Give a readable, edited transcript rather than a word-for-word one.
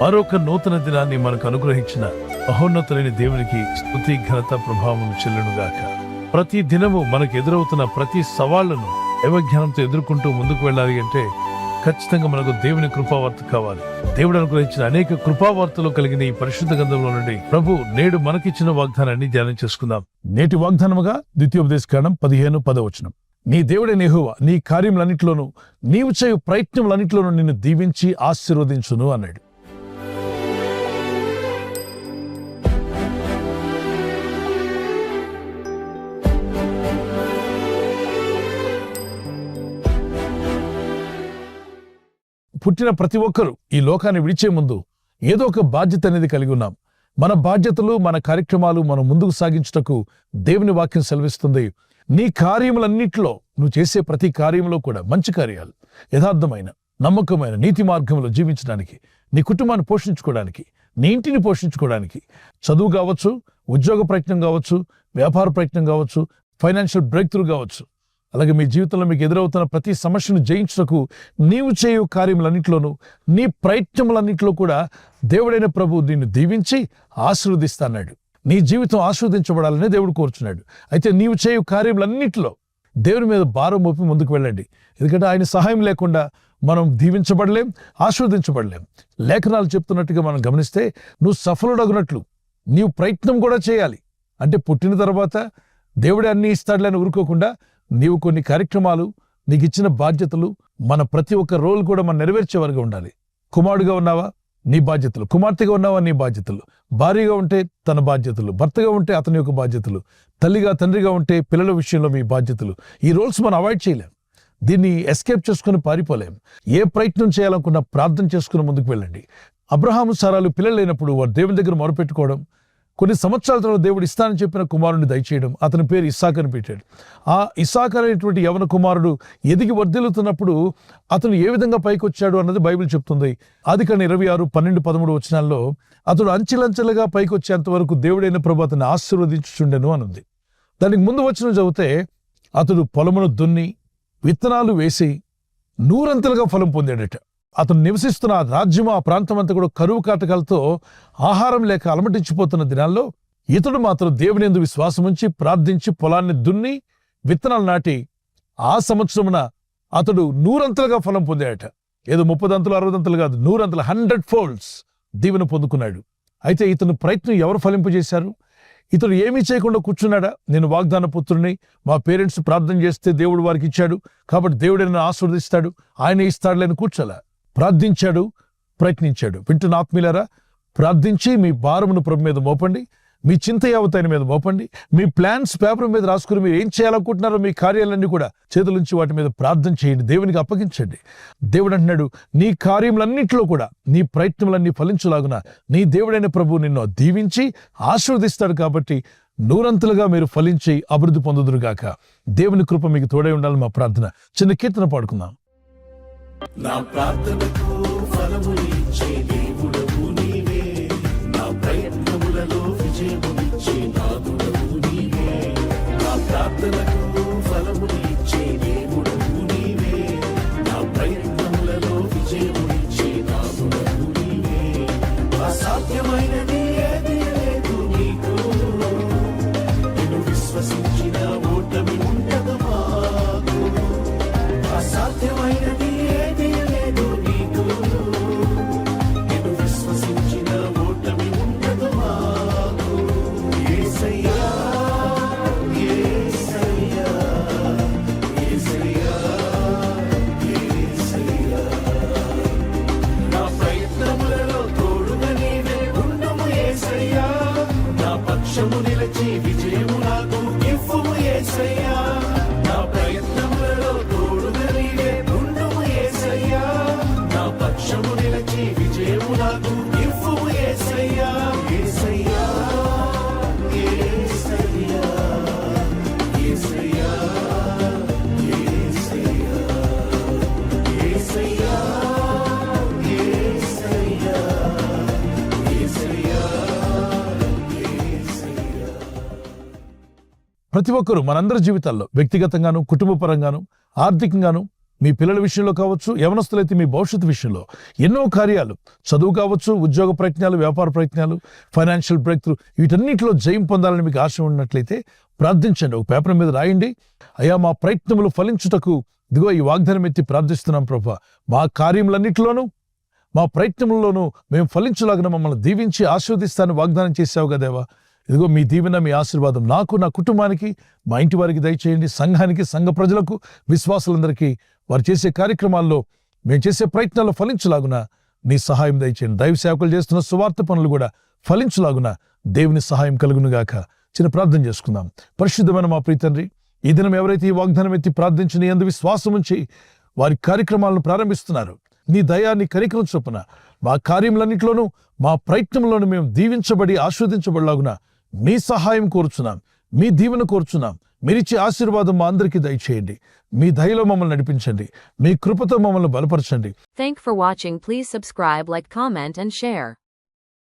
మరొక నూతన దినాన్ని మనకు అనుగ్రహించిన మహోన్నతులైన దేవునికి స్తుతి ఘనత ప్రభావం చెల్లునుగాక. ప్రతి దినము మనకు ఎదురవుతున్న ప్రతి సవాళ్లను దైవజ్ఞానంతో ఎదుర్కొంటూ ముందుకు వెళ్ళాలి అంటే ఖచ్చితంగా మనకు దేవుని కృపావార్త కావాలి. దేవుడు అనుగ్రహించిన అనేక కృపావార్తలు కలిగిన ఈ పరిశుద్ధ గ్రంథంలో నుండి ప్రభు నేడు మనకిచ్చిన వాగ్దానాన్ని ధ్యానం చేసుకుందాం. నేటి వాగ్దానముగా ద్వితీయోపదేశకాండం 15:10 నీ దేవుడైన యెహోవా నీ కార్యములన్నిటిలోనూ నీవు చేయు ప్రయత్నములన్నిటిలోనూ నిన్ను దీవించి ఆశీర్వదించును అన్నాడు. పుట్టిన ప్రతి ఒక్కరూ ఈ లోకాన్ని విడిచే ముందు ఏదో ఒక బాధ్యత అనేది కలిగి ఉన్నాం. మన బాధ్యతలు, మన కార్యక్రమాలు మనం ముందుకు సాగించుటకు దేవుని వాక్యం సెలవిస్తుంది. నీ కార్యములన్నిటిలో నువ్వు చేసే ప్రతి కార్యంలో కూడా మంచి కార్యాలు, యథార్థమైన నమ్మకమైన నీతి మార్గంలో జీవించడానికి, నీ కుటుంబాన్ని పోషించుకోవడానికి, నీ ఇంటిని పోషించుకోవడానికి, చదువు కావచ్చు, ఉద్యోగ ప్రయత్నం కావచ్చు, వ్యాపార ప్రయత్నం కావచ్చు, ఫైనాన్షియల్ బ్రేక్ త్రూ కావచ్చు, అలాగే మీ జీవితంలో మీకు ఎదురవుతున్న ప్రతి సమస్యను జయించుటకు నీవు చేయు కార్యములన్నింటిలోనూ నీ ప్రయత్నములన్నింటిలో కూడా దేవుడైన ప్రభు నిన్ను దీవించి ఆశీర్వదిస్తాడు. నీ జీవితం ఆశీర్వదించబడాలని దేవుడు కోరుచున్నాడు. అయితే నీవు చేయు కార్యములన్నింటిలో దేవుని మీద భారం మోపి ముందుకు వెళ్ళండి. ఎందుకంటే ఆయన సహాయం లేకుండా మనం దీవించబడలేం, ఆశీర్వదించబడలేం. లేఖనాలు చెప్తున్నట్టుగా మనం గమనిస్తే నువ్వు సఫలుడగునట్లు నీవు ప్రయత్నం కూడా చేయాలి. అంటే పుట్టిన తర్వాత దేవుడే అన్ని ఇస్తాడులని ఊరుకోకుండా నీవు కొన్ని కార్యక్రమాలు, నీకు ఇచ్చిన బాధ్యతలు, మన ప్రతి ఒక్క రోల్ కూడా మనం నెరవేర్చే వరకు ఉండాలి. కుమారుడుగా ఉన్నావా, నీ బాధ్యతలు. కుమార్తెగా ఉన్నావా, నీ బాధ్యతలు. భార్యగా ఉంటే తన బాధ్యతలు, భర్తగా ఉంటే అతని యొక్క బాధ్యతలు, తల్లిగా తండ్రిగా ఉంటే పిల్లల విషయంలో మీ బాధ్యతలు. ఈ రోల్స్ మనం అవాయిడ్ చేయలేం, దీన్ని ఎస్కేప్ చేసుకుని పారిపోలేం. ఏ ప్రయత్నం చేయాలనుకున్నా ప్రార్థన చేసుకుని ముందుకు వెళ్ళండి. అబ్రహాము సారాలు పిల్లలు లేనప్పుడు వారు దేవుని దగ్గర మొరపెట్టుకోవడం, కొన్ని సంవత్సరాల తర్వాత దేవుడు ఇస్తానని చెప్పిన కుమారుడిని దయచేయడం, అతని పేరు ఇస్సాకు అని పెట్టాడు. ఆ ఇస్సాకు అనేటువంటి యవన కుమారుడు ఎదిగి వర్ధిల్లుతున్నప్పుడు అతను ఏ విధంగా పైకి వచ్చాడు అన్నది బైబిల్ చెప్తుంది. ఆదికాండం 26:12-13 అతడు అంచెలంచెలుగా పైకి వచ్చేంత వరకు దేవుడైన ప్రభు అతన్ని ఆశీర్వదించుచుండెను అనుంది. దానికి ముందు వచనం చదివితే అతడు పొలమును దున్ని విత్తనాలు వేసి 100 ఫలం పొందాడట. అతను నివసిస్తున్న ఆ రాజ్యం, ఆ ప్రాంతం అంతా కూడా కరువు కాటకాలతో ఆహారం లేక అలమటించిపోతున్న దినాల్లో ఇతడు మాత్రం దేవుని యందు విశ్వాసం ఉంచి ప్రార్థించి పొలాన్ని దున్ని విత్తనాలు నాటి ఆ సంవత్సరమున అతడు 100 ఫలం పొందాడట. ఏదో 30 60 కాదు, 100 100 folds దీవెన పొందుకున్నాడు. అయితే ఇతను ప్రయత్నం ఎవరు ఫలింపజేశారు? ఇతడు ఏమీ చేయకుండా కూర్చున్నాడా? నేను వాగ్దాన పుత్రుని, మా పేరెంట్స్ ప్రార్థన చేస్తే దేవుడు వారికి ఇచ్చాడు కాబట్టి దేవుడు నన్ను ఆశీర్వదిస్తాడు, ఆయన ఇస్తాడులేని కూర్చోలా. ప్రార్థించాడు, ప్రయత్నించాడు. వింటున్న ఆత్మీయులారా, ప్రార్థించి మీ భారమును ప్రభు మీద మోపండి, మీ చింత యావత్తు ఆయన మీద మోపండి. మీ ప్లాన్స్ పేపర్ మీద రాసుకుని మీరు ఏం చేయాలనుకుంటున్నారో మీ కార్యాలన్నీ కూడా చేతులుంచి వాటి మీద ప్రార్థన చేయండి, దేవునికి అప్పగించండి. దేవుడు అంటున్నాడు, నీ కార్యములన్నింటిలో కూడా నీ ప్రయత్నములన్నీ ఫలించులాగున నీ దేవుడైన ప్రభు నిన్ను దీవించి ఆశీర్వదిస్తాడు. కాబట్టి 100 మీరు ఫలించి అభివృద్ధి పొందుదురుగాక. దేవుని కృప మీకు తోడై ఉండాలని మా ప్రార్థన. చిన్న కీర్తన పాడుకుందాం. నా ప్రార్థనకు ఫలము ఇచ్చే దేవుడవు నీవే, నా ప్రయత్నములలో విజయమునిచ్చే నాదుడవు నీవే. నా ప్రార్థనకు ఫలము ఇచ్చే దేవుడవు నీవే, నా ప్రయత్నములలో విజయమునిచ్చే నాదుడవు నీవే. అసాధ్యమైనది ఏదీ లేదు నీకు, నిన్ను విశ్వసించిన ఓటమి ఉండదు మాకు. అసాధ్యమైనది నిలచి విజయము నాకు ఇవ్వుము యేసయ్యా. నా ప్రయత్నములలో తోడుగా నీవే ఉండుము యేసయ్యా. నా పక్షము నిలచి విజయము నాకు ఇవ్వుము యేసయ్యా. యేసయ్యా, యేసయ్యా, యేసయ్యా, యేసయ్యా, యేసయ్యా, యేసయ్యా, యేసయ్యా. ప్రతి ఒక్కరూ మనందరి జీవితాల్లో వ్యక్తిగతంగాను, కుటుంబ పరంగాను, ఆర్థికంగాను మీ పిల్లల విషయంలో కావచ్చు, యవనస్తులైతే మీ భవిష్యత్తు విషయంలో ఎన్నో కార్యాలు, చదువు కావచ్చు, ఉద్యోగ ప్రయత్నాలు, వ్యాపార ప్రయత్నాలు, ఫైనాన్షియల్ బ్రేక్ త్రూ, వీటన్నిటిలో జయం పొందాలని మీకు ఆశ ఉన్నట్లయితే ప్రార్థించండి. ఒక పేపర్ మీద రాయండి, అయ్యా మా ప్రయత్నములు ఫలించుటకు ఇదిగో ఈ వాగ్దానం ఎత్తి ప్రార్థిస్తున్నాం ప్రభా, మా కార్యములన్నిటిలోనూ మా ప్రయత్నంలోనూ మేము ఫలించలాగిన మమ్మల్ని దీవించి ఆశీర్వదిస్తానని వాగ్దానం చేశావు కదేవా. ఇదిగో మీ దీవెన, మీ ఆశీర్వాదం నాకు, నా కుటుంబానికి, మా ఇంటి వారికి దయచేయండి. సంఘానికి, సంఘ ప్రజలకు, విశ్వాసులందరికీ వారు చేసే కార్యక్రమాల్లో మేము చేసే ప్రయత్నాల్లో ఫలించలాగున నీ సహాయం దయచేయండి. దైవ సేవకులు చేస్తున్న సువార్త పనులు కూడా ఫలించలాగున దేవుని సహాయం కలుగునుగాక. చిన్న ప్రార్థన చేసుకుందాం. పరిశుద్ధమైన మా ప్రియ తండ్రి, ఈ దినం ఎవరైతే ఈ వాగ్దానం ఎత్తి ప్రార్థించి నీ యందు విశ్వాసం ఉంచి వారి కార్యక్రమాలను ప్రారంభిస్తున్నారు, నీ దయా, నీ కనికరం చొప్పున మా కార్యములన్నింటిలోనూ మా ప్రయత్నంలోనూ మేము దీవించబడి ఆస్వాదించబడలాగున నీ సహాయం కోరుచున్నాం, మీ దీవెన కోరుచున్నాం. మీరిచ్చే ఆశీర్వాదం మా అందరికీ దయచేయండి. మీ దయలో మమ్మల్ని నడిపించండి, మీ కృపతో మమ్మల్ని బలపరచండి. Thank for watching. Please subscribe, like, comment and share.